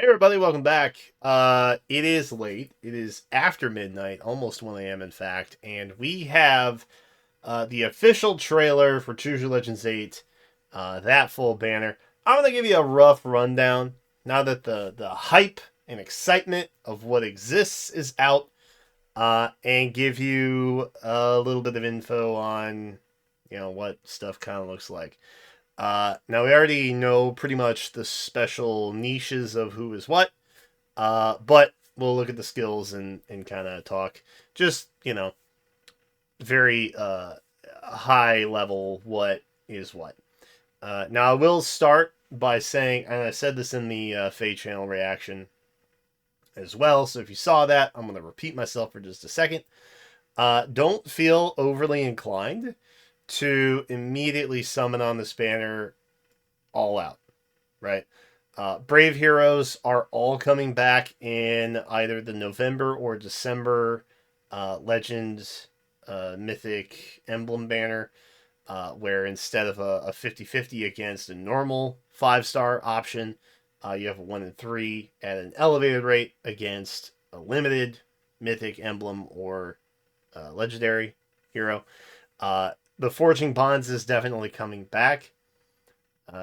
Hey everybody, welcome back. It is late. It is after midnight, almost 1 a.m. in fact, and we have the official trailer for Choose Your Legends 8, that full banner. I'm gonna give you a rough rundown now that the hype and excitement of what exists is out, and give you a little bit of info on what stuff kind of looks like. Now we already know pretty much the special niches of who is what, but we'll look at the skills and kind of talk just, very high level what is what. Now I will start by saying, and I said this in the FEH channel reaction as well, so if you saw that, I'm going to repeat myself for just a second. Don't feel overly inclined to immediately summon on this banner all out, right? Brave Heroes are all coming back in either the November or December Legends Mythic Emblem banner, where instead of a 50-50 against a normal 5-star option, you have a 1 in 3 at an elevated rate against a limited Mythic Emblem or Legendary Hero. The Forging Bonds is definitely coming back.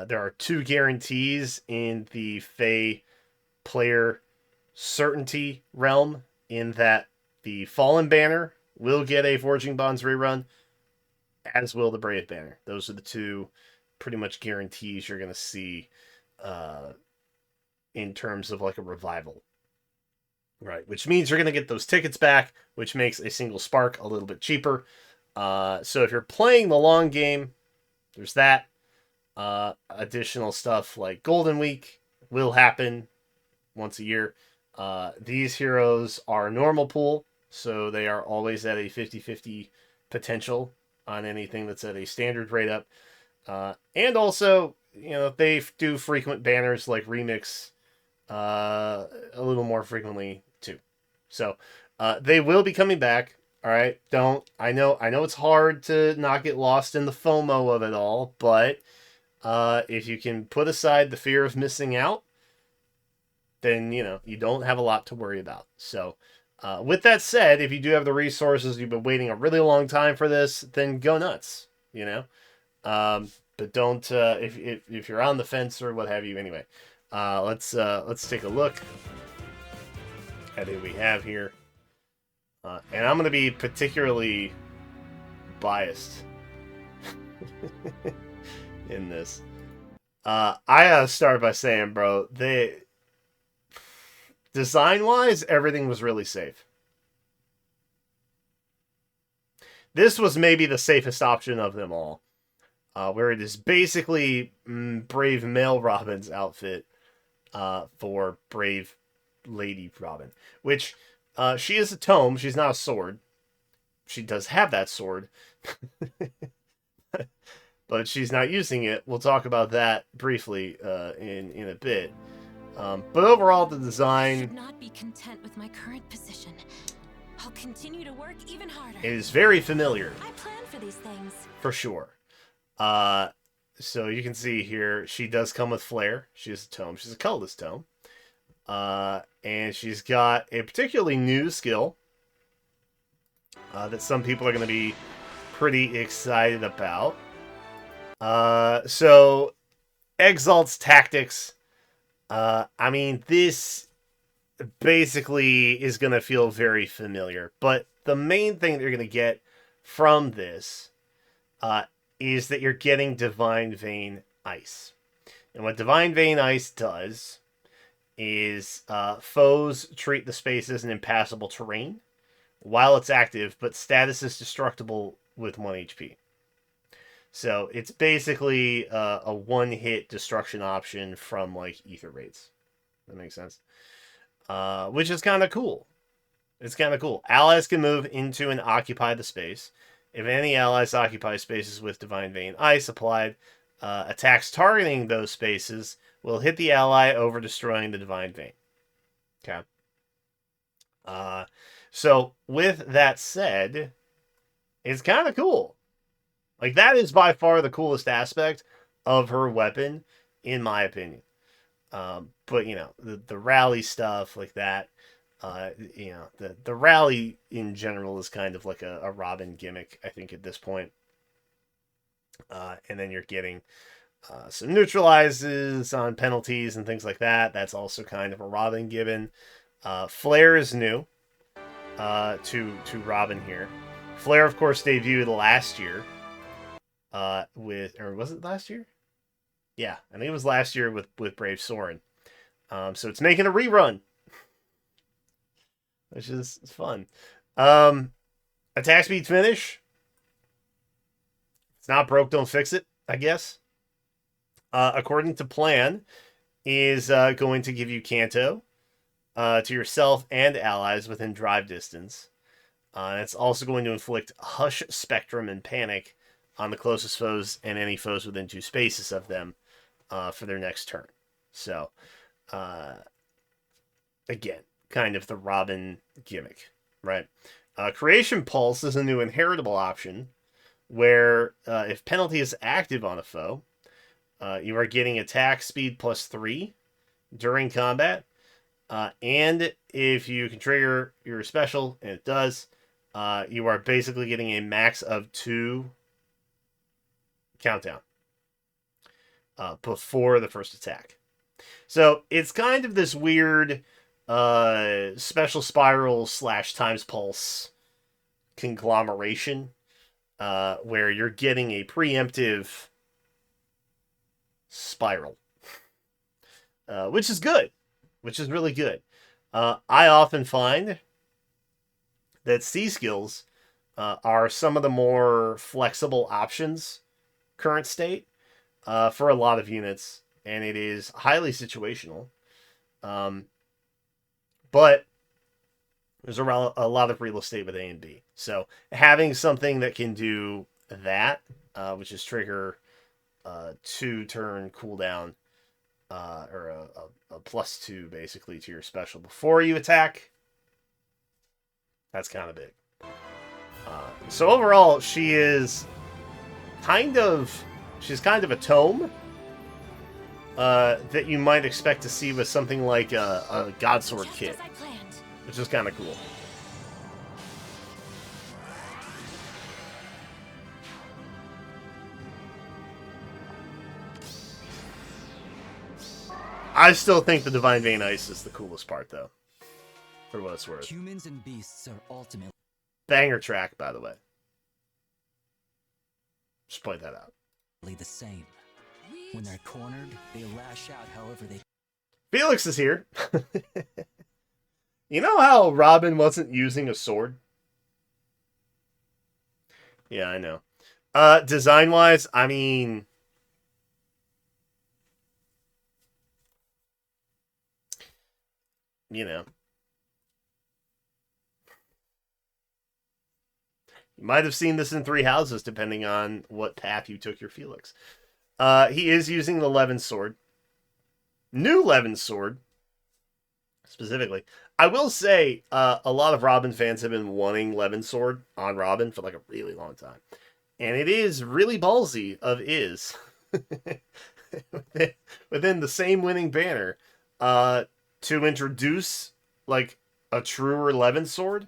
There are 2 guarantees in the Fey player certainty realm, in that the Fallen banner will get a Forging Bonds rerun, as will the Brave banner. Those are the 2 pretty much guarantees you're going to see in terms of like a revival. Right, which means you're going to get those tickets back, which makes a single spark a little bit cheaper. So if you're playing the long game, there's that. Additional stuff like Golden Week will happen once a year. These heroes are normal pool, so they are always at a 50-50 potential on anything that's at a standard rate up. And also, they do frequent banners like Remix a little more frequently too. So they will be coming back. All right, I know it's hard to not get lost in the FOMO of it all, but if you can put aside the fear of missing out, then you don't have a lot to worry about. So with that said, if you do have the resources, you've been waiting a really long time for this, then go nuts. But don't if you're on the fence or what have you. Anyway, let's take a look at who we have here, and I'm going to be particularly biased in this. I gotta start by saying, bro, design-wise, everything was really safe. This was maybe the safest option of them all, where it is basically Brave Male Robin's outfit for Brave Lady Robin, which she is a tome. She's not a sword. She does have that sword. But she's not using it. We'll talk about that briefly in a bit. But overall, the design, I should not be content with my current position. I'll continue to work even harder. It is very familiar. I plan for these things. For sure. So you can see here, she does come with flair. She is a tome. She's a colorless tome. And she's got a particularly new skill that some people are going to be pretty excited about. So Exalt's Tactics. I mean, this basically is going to feel very familiar, but the main thing that you're going to get from this is that you're getting Divine Vein Ice. And what Divine Vein Ice does is foes treat the space as an impassable terrain while it's active, but status is destructible with 1 HP. So it's basically a one-hit destruction option from like Ether Raids. That makes sense. Which is kind of cool. It's kind of cool. Allies can move into and occupy the space. If any allies occupy spaces with Divine Vein Ice applied, attacks targeting those spaces will hit the ally over destroying the Divine Vein. Okay. So with that said, it's kind of cool. Like, that is by far the coolest aspect of her weapon, in my opinion. But the rally stuff like that, the rally in general is kind of like a Robin gimmick, I think, at this point. And then you're getting some neutralizes on penalties and things like that. That's also kind of a Robin given. Flare is new to Robin here. Flare, of course, debuted last year. Or was it last year? Yeah, I think it was last year with Brave Soren. So it's making a rerun, which is fun. Attack speed finish. It's not broke, don't fix it, I guess. According to plan, is going to give you Canto to yourself and allies within drive distance. And it's also going to inflict Hush, Spectrum, and Panic on the closest foes and any foes within 2 spaces of them for their next turn. So, again, kind of the Robin gimmick, right? Creation Pulse is a new inheritable option where if penalty is active on a foe, you are getting attack speed +3 during combat. And if you can trigger your special, and it does, you are basically getting a max of 2 countdown before the first attack. So it's kind of this weird special spiral / times pulse conglomeration where you're getting a preemptive spiral, which is good, which is really good. I often find that C skills are some of the more flexible options current state for a lot of units, and it is highly situational. But there's a lot of real estate with A and B. So having something that can do that, which is trigger 2-turn cooldown, or a +2 basically to your special before you attack, that's kind of big. So overall, she's kind of a tome that you might expect to see with something like a Godsword kit, which is kind of cool. I still think the Divine Vein Ice is the coolest part, though, for what it's worth. Humans and beasts are ultimately banger track, by the way. Just point that out. The same. When they're cornered, they lash out however they. Felix is here. You know how Robin wasn't using a sword? Yeah, I know. Design-wise, I mean, you know, you might have seen this in 3 houses, depending on what path you took your Felix. He is using the Levin sword. New Levin sword, specifically. I will say, a lot of Robin fans have been wanting Levin sword on Robin for like a really long time. And it is really ballsy of Iz within the same winning banner to introduce like a truer Levin sword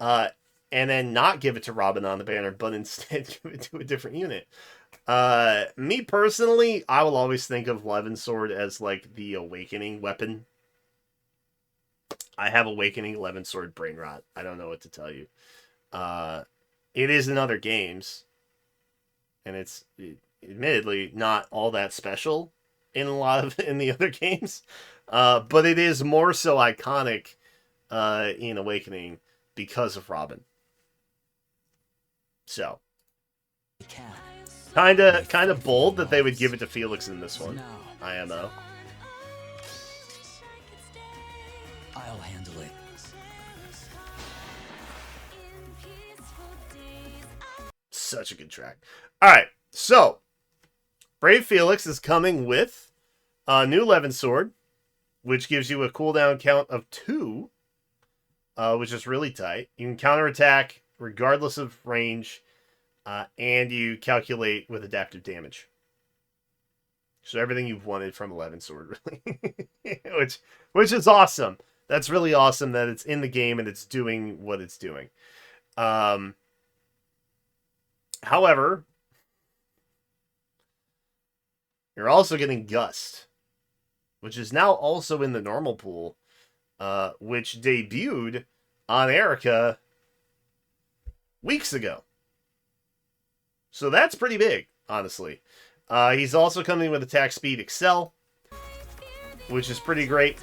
and then not give it to Robin on the banner, but instead give it to a different unit. Me personally, I will always think of Levin sword as like the awakening weapon. I have Awakening Levin sword brain rot. I don't know what to tell you. It is in other games, and it's admittedly not all that special in a lot of in the other games, but it is more so iconic in Awakening because of Robin. So, kind of bold that they would give it to Felix in this one. IMO. I'll handle it. Such a good track. Alright, so Brave Felix is coming with a new Levin sword, which gives you a cooldown count of 2, which is really tight. You can counterattack regardless of range, and you calculate with adaptive damage. So everything you've wanted from 11 Sword, really. which is awesome. That's really awesome that it's in the game and it's doing what it's doing. However, you're also getting Gust, which is now also in the normal pool, which debuted on Erica weeks ago. So that's pretty big, honestly. He's also coming with Attack Speed Excel, which is pretty great.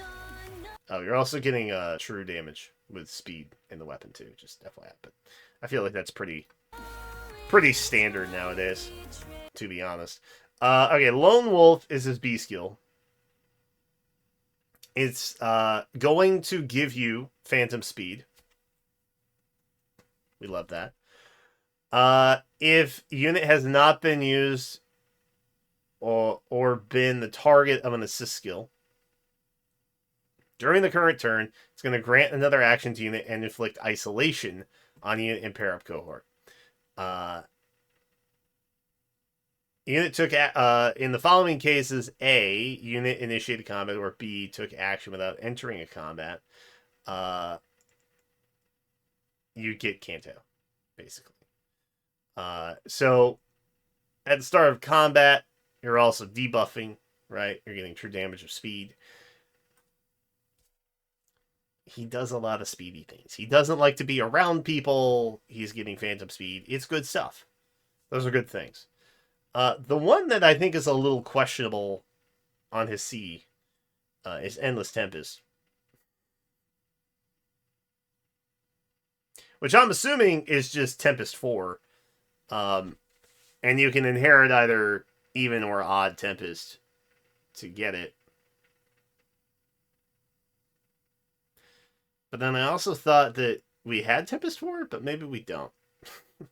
Oh, you're also getting true damage with speed in the weapon too, just FYI. But I feel like that's pretty standard nowadays, to be honest. Okay, Lone Wolf is his B skill. It's going to give you Phantom Speed. We love that. If unit has not been used or been the target of an assist skill during the current turn, it's going to grant another action to unit and inflict isolation on unit in pair-up cohort. Unit took in the following cases: A, unit initiated combat, or B, took action without entering a combat. You get Kanto, basically. So at the start of combat, you're also debuffing, right? You're getting true damage of speed. He does a lot of speedy things. He doesn't like to be around people. He's getting Phantom Speed. It's good stuff. Those are good things. The one that I think is a little questionable on his C is Endless Tempest. Which I'm assuming is just Tempest 4. And you can inherit either even or odd Tempest to get it. But then I also thought that we had Tempest 4, but maybe we don't. I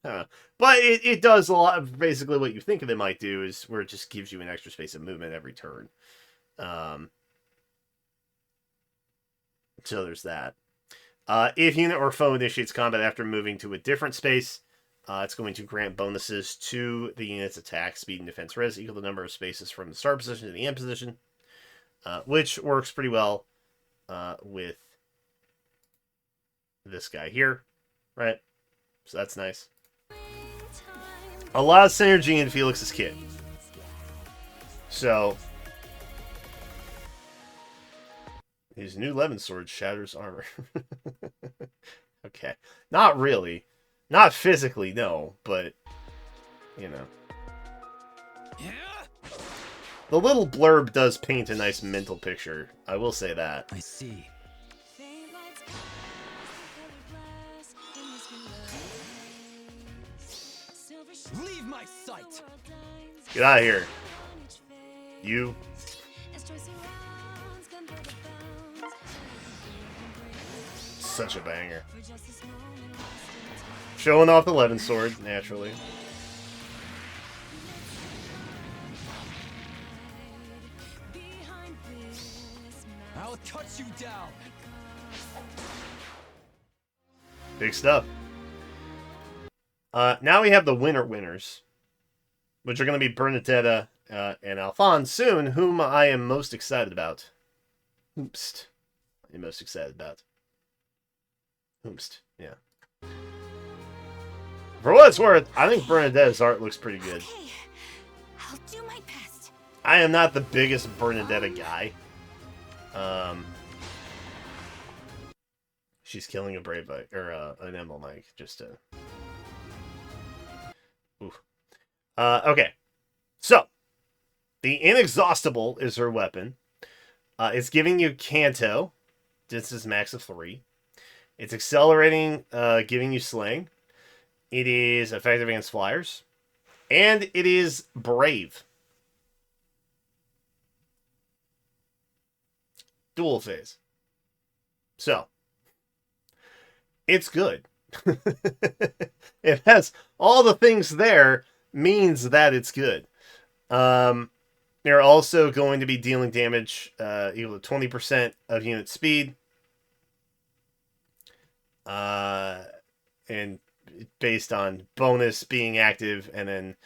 don't know. But it does a lot of basically what you think it might do is where it just gives you an extra space of movement every turn. So there's that. If unit or foe initiates combat after moving to a different space, it's going to grant bonuses to the unit's attack, speed, and defense res equal to the number of spaces from the start position to the end position, which works pretty well with this guy here, right? So that's nice. A lot of synergy in Felix's kit. So his new 11 sword shatters armor. Okay. Not really. Not physically, no, but you know. The little blurb does paint a nice mental picture. I will say that. I see. Leave my sight. Get out of here. You. Such a banger. Showing off the 11 sword, naturally. I'll cut you down. Big stuff. Now we have the winners, which are going to be Bernadetta and Alfonse soon, whom I am most excited about. Oomst. I'm most excited about. Oomst. Yeah. For what it's worth, I think Bernadetta's art looks pretty good. Okay. I'll do my best. I am not the biggest Bernadetta guy. She's killing a brave or an emblem mic just to. Oof. Okay. So the Inexhaustible is her weapon. It's giving you Kanto. This is max of 3. It's accelerating, giving you Slaying. It is effective against flyers. And it is Brave. Dual phase. So, it's good. It has all the things there, means that it's good. They're also going to be dealing damage equal to 20% of unit speed. And based on bonus being active, and then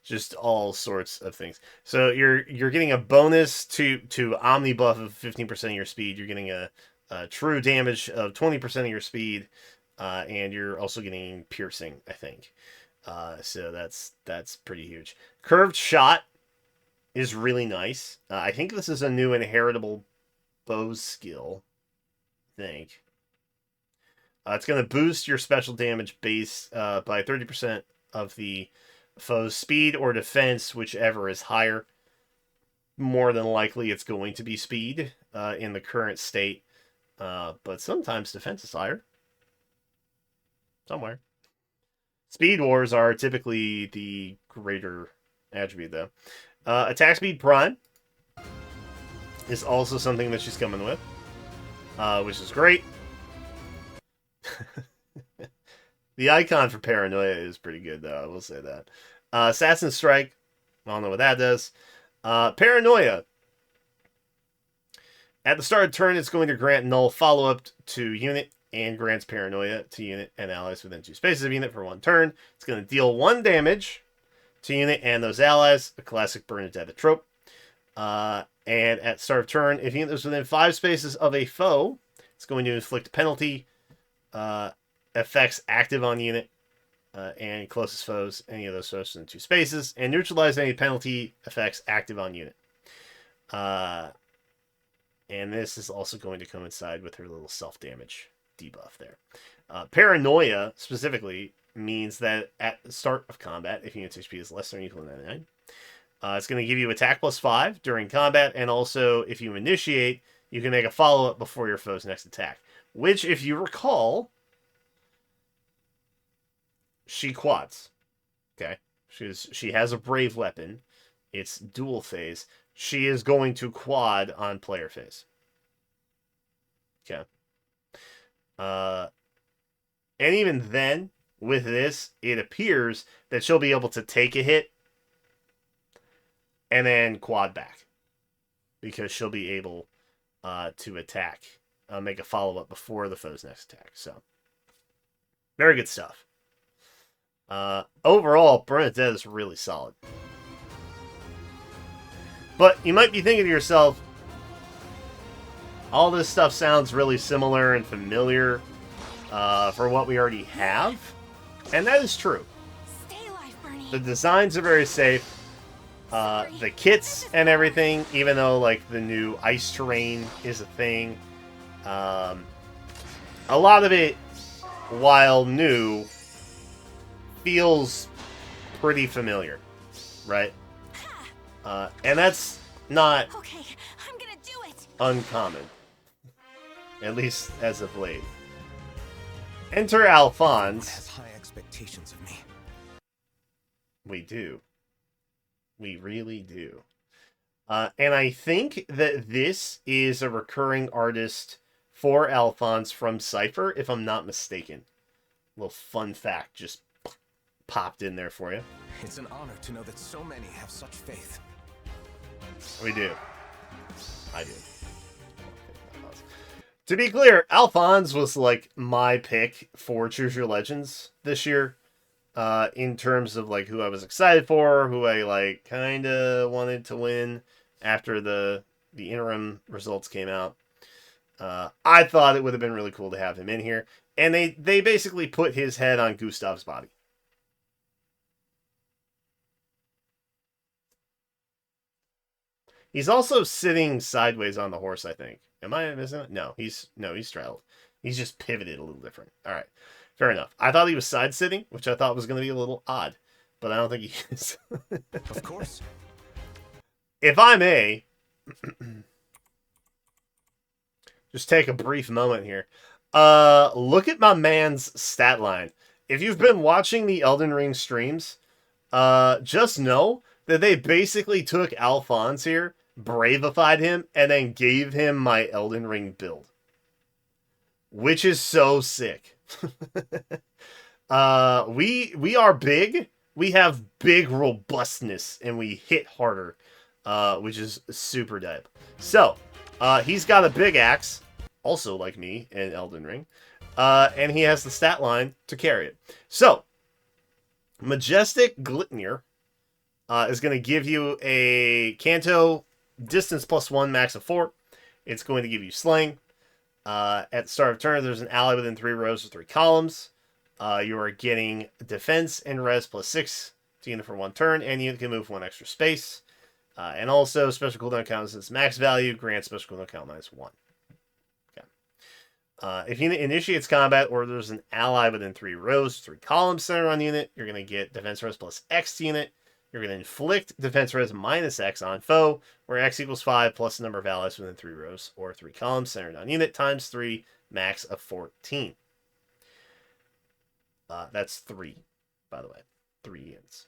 just all sorts of things. So you're getting a bonus to Omni buff of 15% of your speed. You're getting a true damage of 20% of your speed, and you're also getting piercing, I think. So that's pretty huge. Curved shot is really nice. I think this is a new inheritable bow skill. I think. It's going to boost your special damage base by 30% of the foe's speed or defense, whichever is higher. More than likely, it's going to be speed in the current state. But sometimes defense is higher. Somewhere. Speed wars are typically the greater attribute, though. Attack speed prime is also something that she's coming with, which is great. The icon for Paranoia is pretty good, though. I will say that. Assassin Strike. I don't know what that does. Paranoia. At the start of turn, it's going to grant null follow-up to unit and grants Paranoia to unit and allies within 2 spaces of unit for 1 turn. It's going to deal 1 damage to unit and those allies. A classic Bernadetta trope. And at start of turn, if unit is within 5 spaces of a foe, it's going to inflict penalty effects active on unit and closest foes, any of those foes in 2 spaces, and neutralize any penalty effects active on unit. And this is also going to coincide with her little self-damage debuff there. Paranoia, specifically, means that at the start of combat, if unit's HP is less than or equal to 99, it's going to give you attack +5 during combat, and also, if you initiate, you can make a follow-up before your foe's next attack. Which, if you recall, she quads. Okay? She has a brave weapon. It's dual phase. She is going to quad on player phase. Okay. And even then, with this, it appears that she'll be able to take a hit and then quad back. Because she'll be able to attack. Make a follow-up before the foe's next attack. So, very good stuff. Overall, Bernadetta is really solid. But you might be thinking to yourself, all this stuff sounds really similar and familiar for what we already have. And that is true. Stay alive, Bernie. The designs are very safe. The kits and everything, even though like the new ice terrain is a thing, a lot of it, while new, feels pretty familiar, right? And that's not Okay, I'm gonna do it. uncommon, at least as of late. Enter Alfonse. Has high expectations of me. We do. We really do. And I think that this is a recurring artist for Alfonse from Cypher, if I'm not mistaken. Little fun fact just popped in there for you. It's an honor to know that so many have such faith. We do. I do. To be clear, Alfonse was like my pick for Choose Your Legends this year. In terms of like who I was excited for, who I like kind of wanted to win after the interim results came out. I thought it would have been really cool to have him in here. And they basically put his head on Gustav's body. He's also sitting sideways on the horse, I think. Am I missing it? No, he's straddled. He's just pivoted a little different. All right. Fair enough. I thought he was side sitting, which I thought was going to be a little odd, but I don't think he is. Of course. If I may, just take a brief moment here. Look at my man's stat line. If you've been watching the Elden Ring streams, just know that they basically took Alfonse here, bravified him, and then gave him my Elden Ring build. Which is so sick. We are big. We have big robustness, and we hit harder, which is super dope. So, he's got a big axe, also like me in Elden Ring, and he has the stat line to carry it. So, Majestic Glitnir is going to give you a Canto distance +1, max of 4. It's going to give you Sling. At the start of turn, there's an ally within 3 rows or 3 columns. You are getting defense and res +6 to unit for 1 turn, and you can move 1 extra space. And also, special cooldown count since max value grants special cooldown count -1. Okay. If unit initiates combat or there's an ally within 3 rows, 3 columns centered on unit, you're going to get defense res +X to unit. You're going to inflict defense res -X on foe, where X equals 5 plus the number of allies within 3 rows or 3 columns centered on unit times 3, max of 14. That's 3, by the way. 3 units.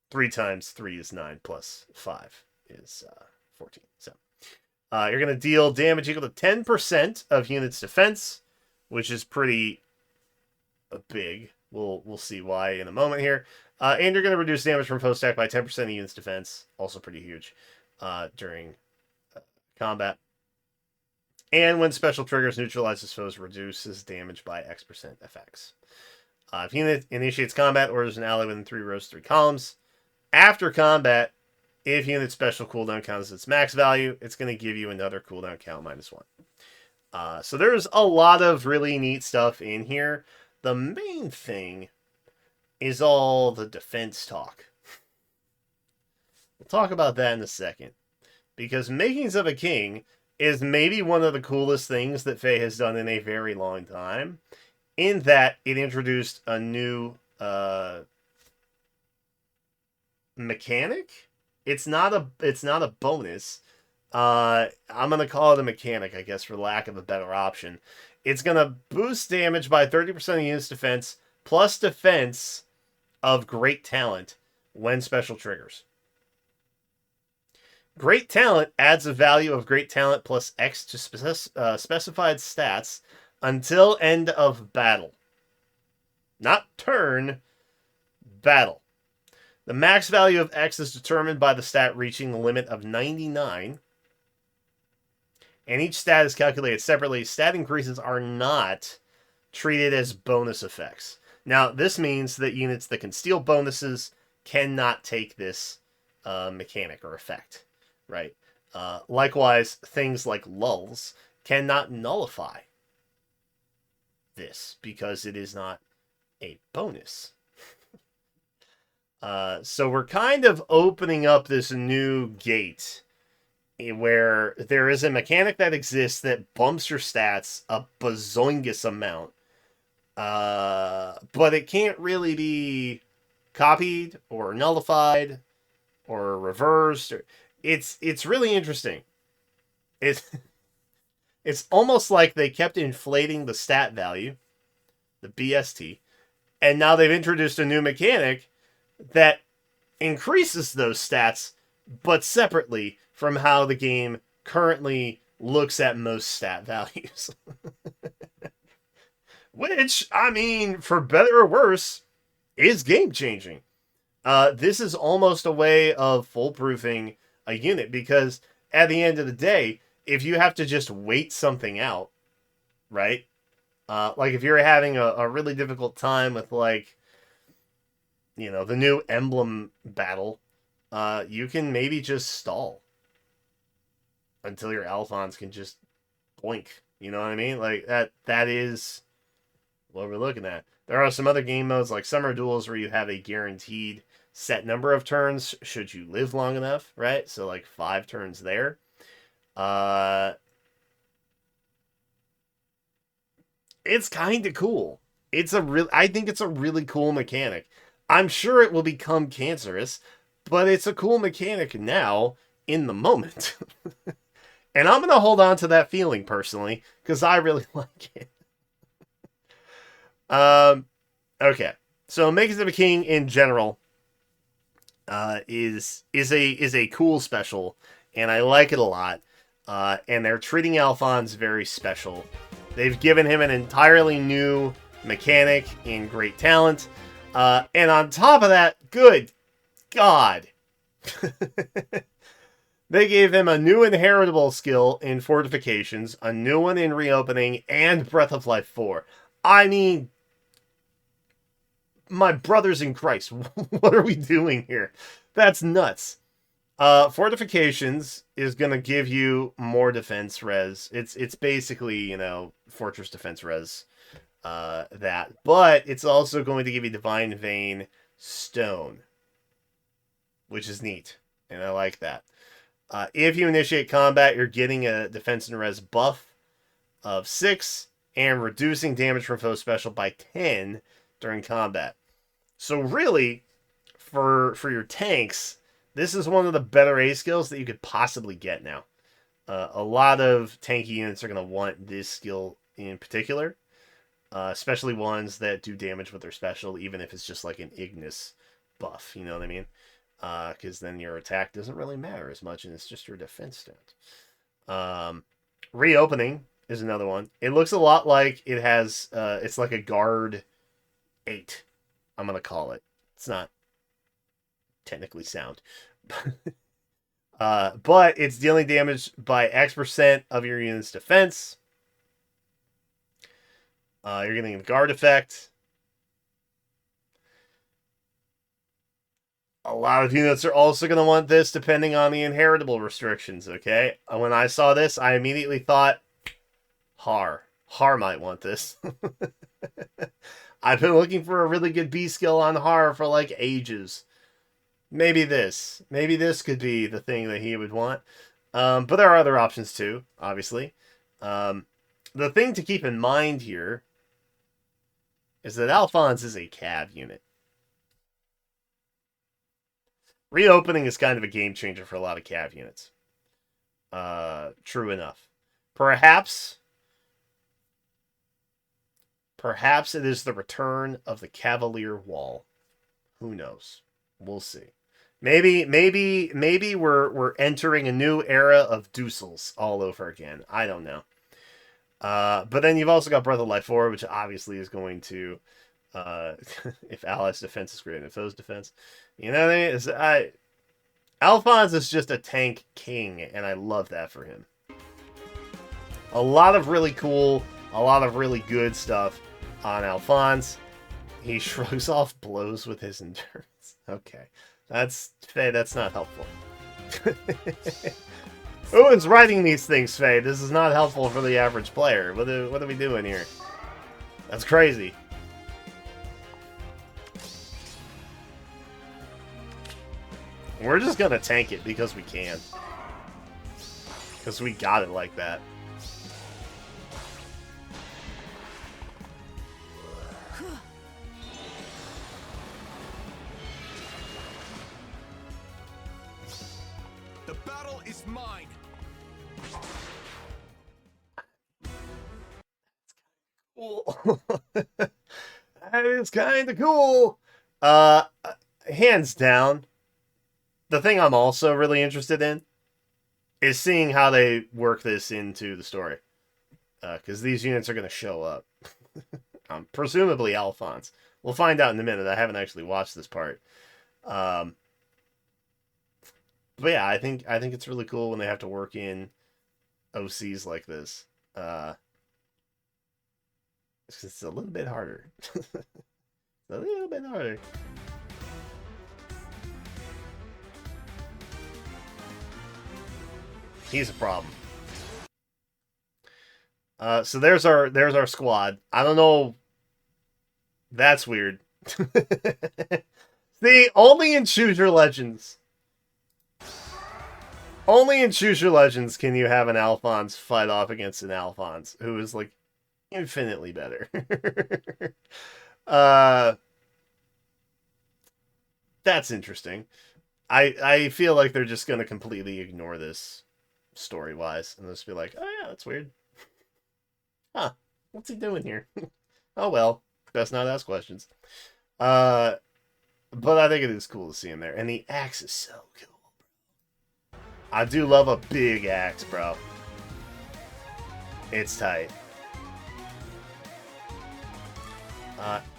3 times 3 is 9 plus 5 is 14. So you're going to deal damage equal to 10% of unit's defense, which is pretty big. We'll see why in a moment here. And you're going to reduce damage from foe stack by 10% of unit's defense. Also pretty huge during combat. And when special triggers neutralizes foes, reduces damage by X% effects. If unit initiates combat or there's an ally within 3 rows, 3 columns, after combat, if unit special cooldown counts its max value, it's going to give you another cooldown count -1. So there's a lot of really neat stuff in here. The main thing is all the defense talk. We'll talk about that in a second. Because Makings of a King is maybe one of the coolest things that FEH has done in a very long time, in that it introduced a new mechanic. It's not a bonus. I'm gonna call it a mechanic, I guess, for lack of a better option. It's gonna boost damage by 30% of unit's defense plus defense of Great Talent when special triggers. Great Talent adds a value of Great Talent plus X to specified stats until end of battle. Not turn, battle. The max value of X is determined by the stat reaching the limit of 99. And each stat is calculated separately. Stat increases are not treated as bonus effects. Now, this means that units that can steal bonuses cannot take this mechanic or effect, right? Likewise, things like lulls cannot nullify this because it is not a bonus. So we're kind of opening up this new gate where there is a mechanic that exists that bumps your stats a bazoingus amount. But it can't really be copied or nullified or reversed. It's really interesting. It's almost like they kept inflating the stat value, the BST, and now they've introduced a new mechanic that increases those stats, but separately from how the game currently looks at most stat values. Which, I mean, for better or worse, is game-changing. This is almost a way of foolproofing a unit, because at the end of the day, if you have to just wait something out, right? Like if you're having a really difficult time with, like, you know, the new Emblem battle, you can maybe just stall until your Alfonse can just boink. You know what I mean? Like, that is what we're looking at. There are some other game modes like Summer Duels where you have a guaranteed set number of turns should you live long enough, right? So like 5 turns there. It's kind of cool. I think it's a really cool mechanic. I'm sure it will become cancerous, but it's a cool mechanic now in the moment. And I'm going to hold on to that feeling personally because I really like it. Okay. So Makings of a King in general is a cool special, and I like it a lot. And they're treating Alfonse very special. They've given him an entirely new mechanic in Great Talent. And on top of that, good God, they gave him a new inheritable skill in Fortifications, a new one in Reopening, and Breath of Life 4. I mean, my brothers in Christ, what are we doing here? That's nuts. Fortifications is going to give you more defense res. It's basically, you know, fortress defense res, that. But it's also going to give you Divine Vein Stone, which is neat. And I like that. If you initiate combat, you're getting a defense and res buff of 6 and reducing damage from foe special by 10 during combat. So really, for your tanks, this is one of the better A skills that you could possibly get now. A lot of tanky units are going to want this skill in particular, especially ones that do damage with their special, even if it's just like an Ignis buff, you know what I mean? Because then your attack doesn't really matter as much, and it's just your defense stat. Reopening is another one. It looks a lot like it has, it's like a guard 8, I'm going to call it. It's not technically sound. But it's dealing damage by X% of your unit's defense. You're getting the guard effect. A lot of units are also going to want this depending on the inheritable restrictions, okay? When I saw this, I immediately thought, Har might want this. I've been looking for a really good B skill on Har for like ages. Maybe this could be the thing that he would want. But there are other options too, obviously. The thing to keep in mind here is that Alfonse is a cav unit. Reopening is kind of a game changer for a lot of cav units. True enough. Perhaps it is the return of the Cavalier Wall. Who knows? We'll see. Maybe we're entering a new era of Dusels all over again. I don't know. But then you've also got Breath of Life 4, which obviously is going to, if allies' defense is greater than foe's defense, you know what I mean? Alphonse is just a tank king, and I love that for him. A lot of really cool, a lot of really good stuff on Alphonse. He shrugs off blows with his endurance. Okay. That's not helpful. Who is writing these things, Faye? This is not helpful for the average player. What are we doing here? That's crazy. We're just gonna tank it because we can. Because we got it like that. The battle is mine. Cool. That is kind of cool. Hands down, the thing I'm also really interested in is seeing how they work this into the story. Because these units are going to show up. Presumably Alphonse. We'll find out in a minute. I haven't actually watched this part. But yeah, I think it's really cool when they have to work in OCs like this. It's a little bit harder. A little bit harder. He's a problem. So there's our squad. I don't know. That's weird. See, only in Choose Your Legends. Only in Choose Your Legends can you have an Alphonse fight off against an Alphonse who is like infinitely better. That's interesting. I feel like they're just gonna completely ignore this story-wise and just be like, oh yeah, that's weird. Huh, what's he doing here? Oh well, best not ask questions. But I think it is cool to see him there. And the axe is so cool. I do love a big axe, bro. It's tight.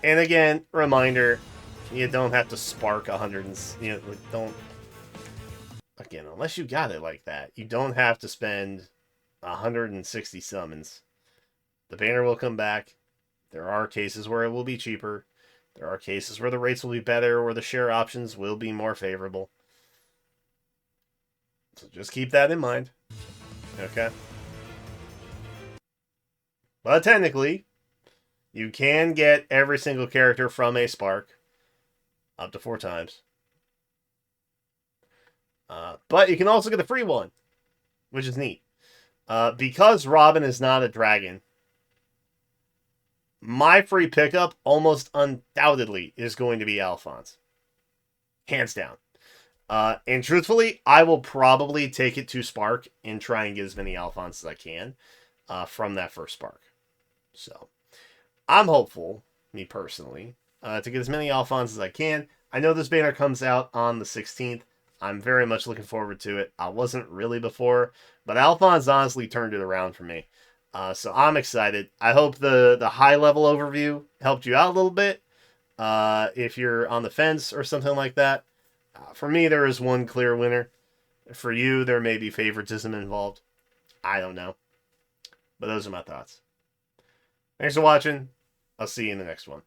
And again, reminder, you don't have to spark 100 and, you know, like, don't, again, unless you got it like that, you don't have to spend 160 summons. The banner will come back. There are cases where it will be cheaper. There are cases where the rates will be better or the share options will be more favorable. So just keep that in mind. Okay? But technically, you can get every single character from a Spark up to 4 times. But you can also get a free one, which is neat. Because Robin is not a dragon, my free pickup almost undoubtedly is going to be Alfonse. Hands down. And truthfully, I will probably take it to Spark and try and get as many Alphonse as I can from that first Spark. So, I'm hopeful, me personally, to get as many Alphonse as I can. I know this banner comes out on the 16th. I'm very much looking forward to it. I wasn't really before, but Alphonse honestly turned it around for me. So I'm excited. I hope the high-level overview helped you out a little bit. If you're on the fence or something like that. For me, there is one clear winner. For you, there may be favoritism involved. I don't know. But those are my thoughts. Thanks for watching. I'll see you in the next one.